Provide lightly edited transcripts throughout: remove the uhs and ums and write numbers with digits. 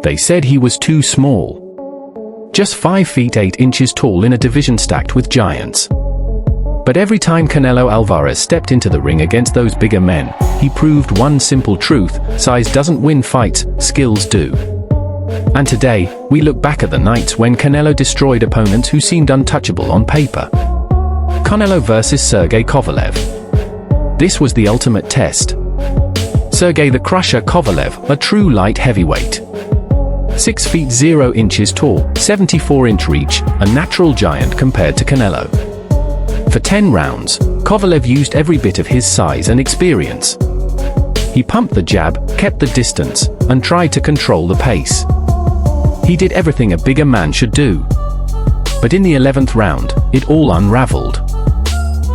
They said he was too small. Just 5 feet 8 inches tall in a division stacked with giants. But every time Canelo Alvarez stepped into the ring against those bigger men, he proved one simple truth: size doesn't win fights, skills do. And today, we look back at the nights when Canelo destroyed opponents who seemed untouchable on paper. Canelo versus Sergey Kovalev. This was the ultimate test. Sergey the Crusher Kovalev, a true light heavyweight. 6 feet 0 inches tall, 74-inch reach, a natural giant compared to Canelo. For 10 rounds, Kovalev used every bit of his size and experience. He pumped the jab, kept the distance, and tried to control the pace. He did everything a bigger man should do. But in the 11th round, it all unraveled.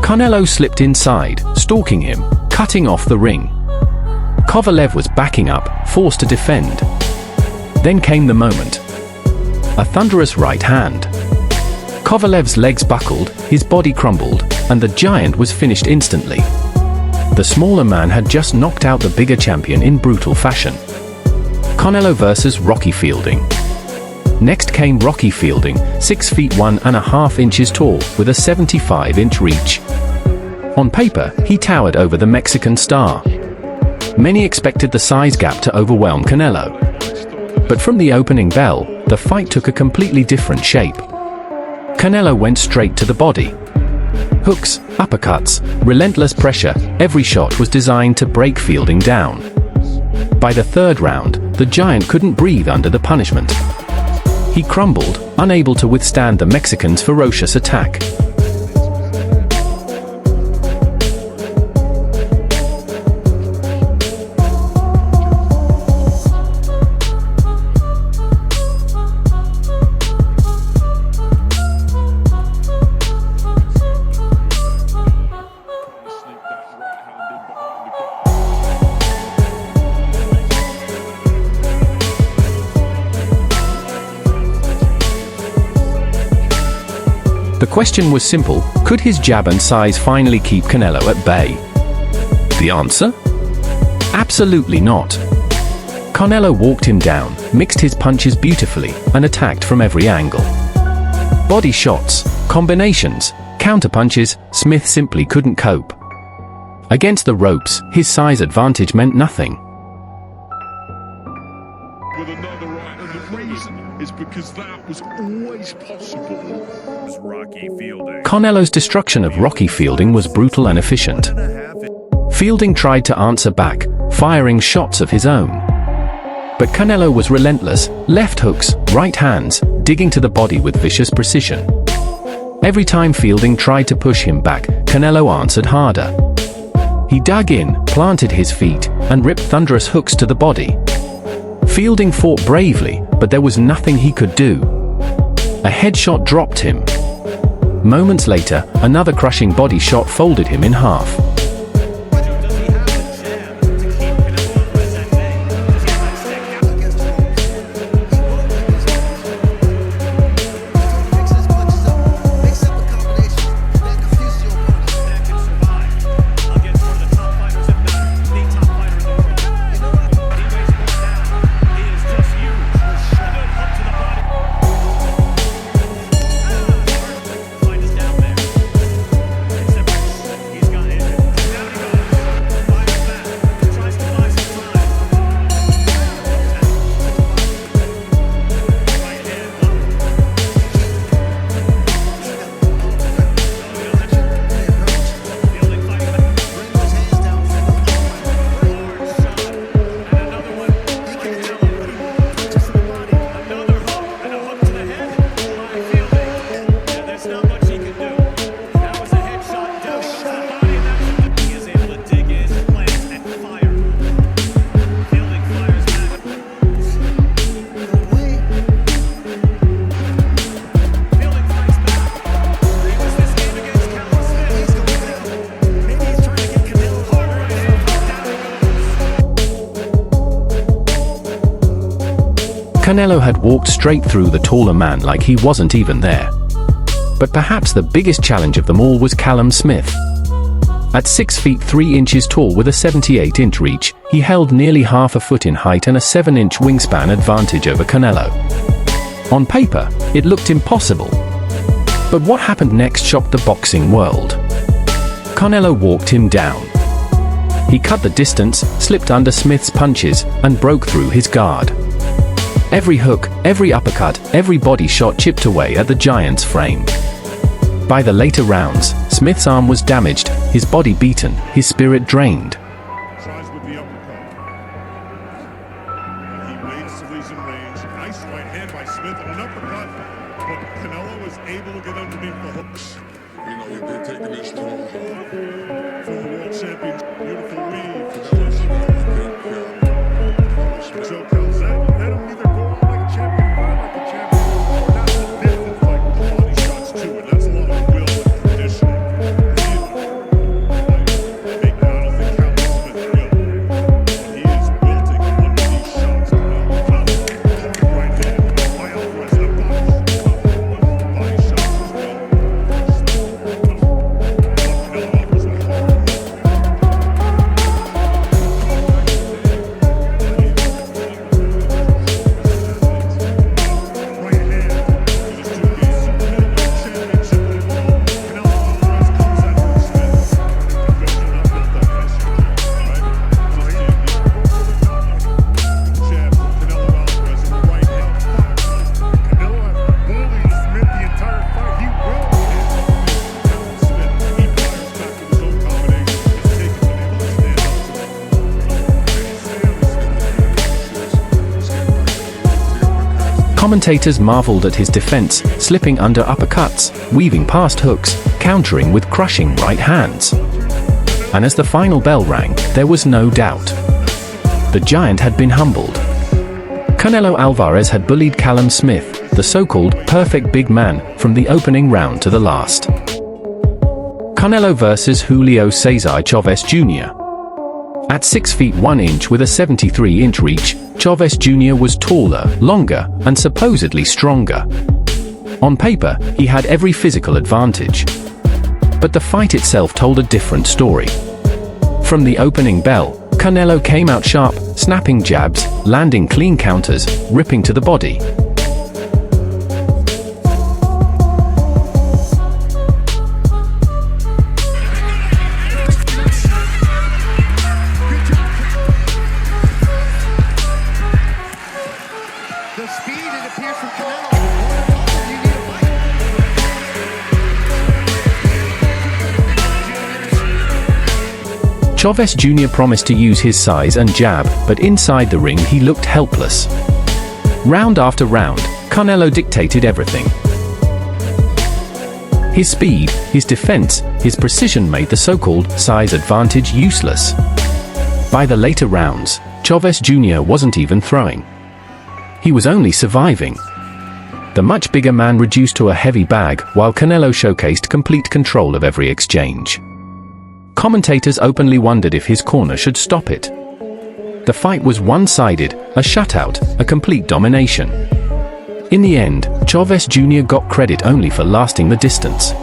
Canelo slipped inside, stalking him, cutting off the ring. Kovalev was backing up, forced to defend. Then came the moment. A thunderous right hand. Kovalev's legs buckled, his body crumbled, and the giant was finished instantly. The smaller man had just knocked out the bigger champion in brutal fashion. Canelo versus Rocky Fielding. Next came Rocky Fielding, 6 feet 1.5 inches tall, with a 75-inch reach. On paper, he towered over the Mexican star. Many expected the size gap to overwhelm Canelo. But from the opening bell, the fight took a completely different shape. Canelo went straight to the body. Hooks, uppercuts, relentless pressure, every shot was designed to break Fielding down. By the 3rd round, the giant couldn't breathe under the punishment. He crumbled, unable to withstand the Mexican's ferocious attack. The question was simple: could his jab and size finally keep Canelo at bay? The answer? Absolutely not. Canelo walked him down, mixed his punches beautifully, and attacked from every angle. Body shots, combinations, counterpunches, Smith simply couldn't cope. Against the ropes, his size advantage meant nothing. With another right, and the reason is because that was always possible. Rocky Fielding. Canelo's destruction of Rocky Fielding was brutal and efficient. Fielding tried to answer back, firing shots of his own. But Canelo was relentless, left hooks, right hands, digging to the body with vicious precision. Every time Fielding tried to push him back, Canelo answered harder. He dug in, planted his feet, and ripped thunderous hooks to the body. Fielding fought bravely, but there was nothing he could do. A headshot dropped him. Moments later, another crushing body shot folded him in half. Canelo had walked straight through the taller man like he wasn't even there. But perhaps the biggest challenge of them all was Callum Smith. At 6 feet 3 inches tall with a 78-inch reach, he held nearly half a foot in height and a 7-inch wingspan advantage over Canelo. On paper, it looked impossible. But what happened next shocked the boxing world. Canelo walked him down. He cut the distance, slipped under Smith's punches, and broke through his guard. Every hook, every uppercut, every body shot chipped away at the giant's frame. By the later rounds, Smith's arm was damaged, his body beaten, his spirit drained. Tries with the uppercut. He waits till he's in range. Nice right hand by Smith and an uppercut. But Canelo was able to get underneath the hooks. You know, they're taking this tall. For the world champions, beautiful weave. So Calzette, let him either go on like a champion or fight like a champion. Or not so different like body shots too. And that's a lot of will and conditioning. I don't think Callum Smith will. He is wilting under these shots. Right hand by Alvarez and body shots as well. Commentators marveled at his defense, slipping under uppercuts, weaving past hooks, countering with crushing right hands. And as the final bell rang, there was no doubt. The giant had been humbled. Canelo Alvarez had bullied Callum Smith, the so-called perfect big man, from the opening round to the last. Canelo versus Julio Cesar Chavez Jr. At 6 feet 1 inch with a 73-inch reach, Chavez Jr. was taller, longer, and supposedly stronger. On paper, he had every physical advantage. But the fight itself told a different story. From the opening bell, Canelo came out sharp, snapping jabs, landing clean counters, ripping to the body. The speed it appears from Canelo. Chavez Jr. promised to use his size and jab, but inside the ring he looked helpless. Round after round, Canelo dictated everything. His speed, his defense, his precision made the so-called size advantage useless. By the later rounds, Chavez Jr. wasn't even throwing. He was only surviving. The much bigger man reduced to a heavy bag, while Canelo showcased complete control of every exchange. Commentators openly wondered if his corner should stop it. The fight was one-sided, a shutout, a complete domination. In the end, Chavez Jr. got credit only for lasting the distance.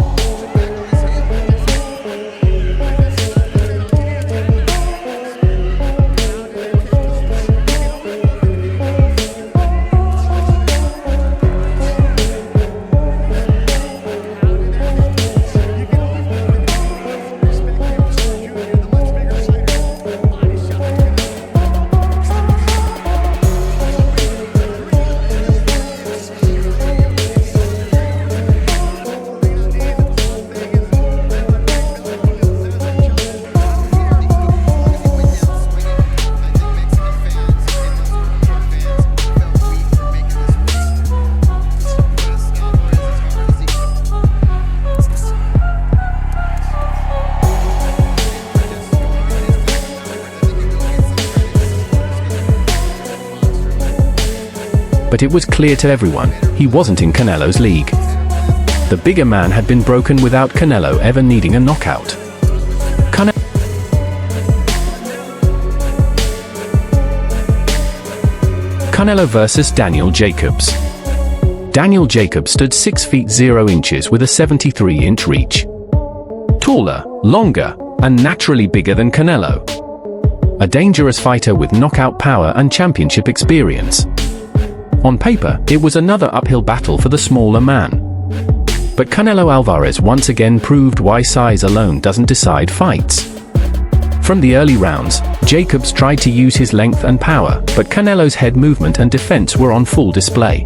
But it was clear to everyone, he wasn't in Canelo's league. The bigger man had been broken without Canelo ever needing a knockout. Canelo versus Daniel Jacobs. Daniel Jacobs stood 6 feet 0 inches with a 73-inch reach. Taller, longer, and naturally bigger than Canelo. A dangerous fighter with knockout power and championship experience. On paper, it was another uphill battle for the smaller man. But Canelo Alvarez once again proved why size alone doesn't decide fights. From the early rounds, Jacobs tried to use his length and power, but Canelo's head movement and defense were on full display.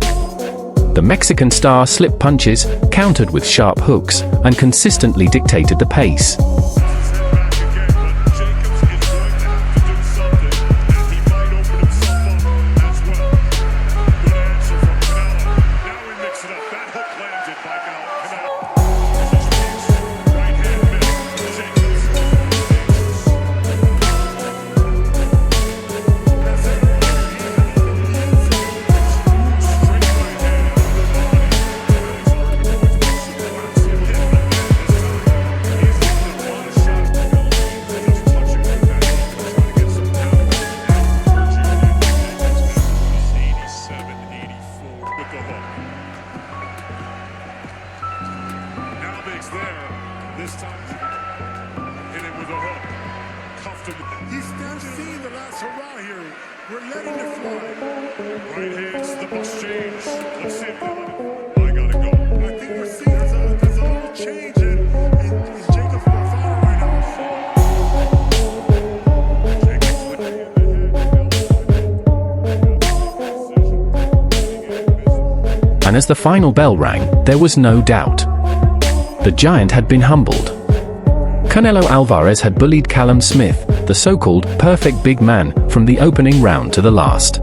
The Mexican star slipped punches, countered with sharp hooks, and consistently dictated the pace. This time, hit it with a hook. Cuffed him. He's still seeing the last hurrah here. We're letting it fly. Right hands, the bus change. Let's see if I gotta go. I think we're seeing there's a little change in Jacobs' profile right now. And as the final bell rang, there was no doubt. The giant had been humbled. Canelo Alvarez had bullied Callum Smith, the so-called perfect big man, from the opening round to the last.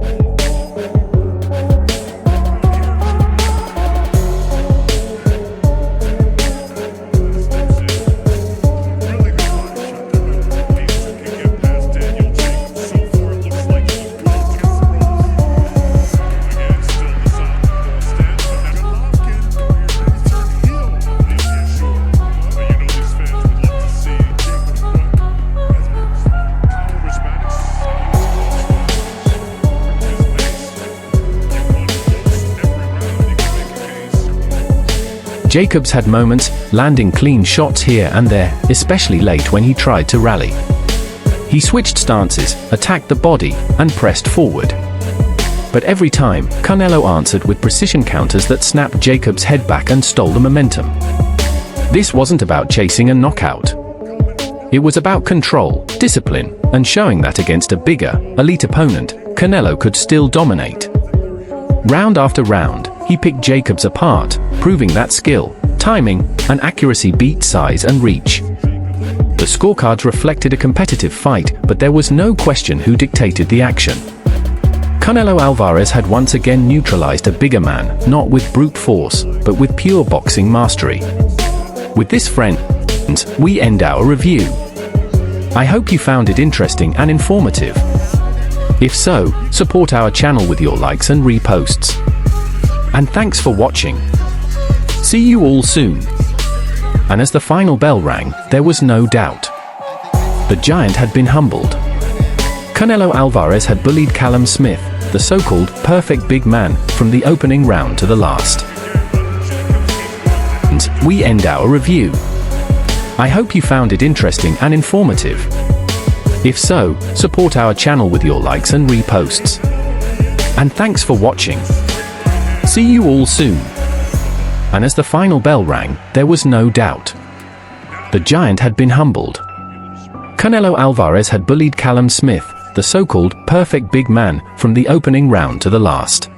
Jacobs had moments, landing clean shots here and there, especially late when he tried to rally. He switched stances, attacked the body, and pressed forward. But every time, Canelo answered with precision counters that snapped Jacobs' head back and stole the momentum. This wasn't about chasing a knockout. It was about control, discipline, and showing that against a bigger, elite opponent, Canelo could still dominate. Round after round, he picked Jacobs apart, proving that skill, timing, and accuracy beat size and reach. The scorecards reflected a competitive fight, but there was no question who dictated the action. Canelo Alvarez had once again neutralized a bigger man, not with brute force, but with pure boxing mastery. With this, friends, we end our review. I hope you found it interesting and informative. If so, support our channel with your likes and reposts. And thanks for watching. See you all soon. And as the final bell rang, there was no doubt. The giant had been humbled. Canelo Alvarez had bullied Callum Smith, the so-called perfect big man, from the opening round to the last. And we end our review. I hope you found it interesting and informative. If so, support our channel with your likes and reposts. And thanks for watching. See you all soon. And as the final bell rang, there was no doubt. The giant had been humbled. Canelo Alvarez had bullied Callum Smith, the so-called perfect big man, from the opening round to the last.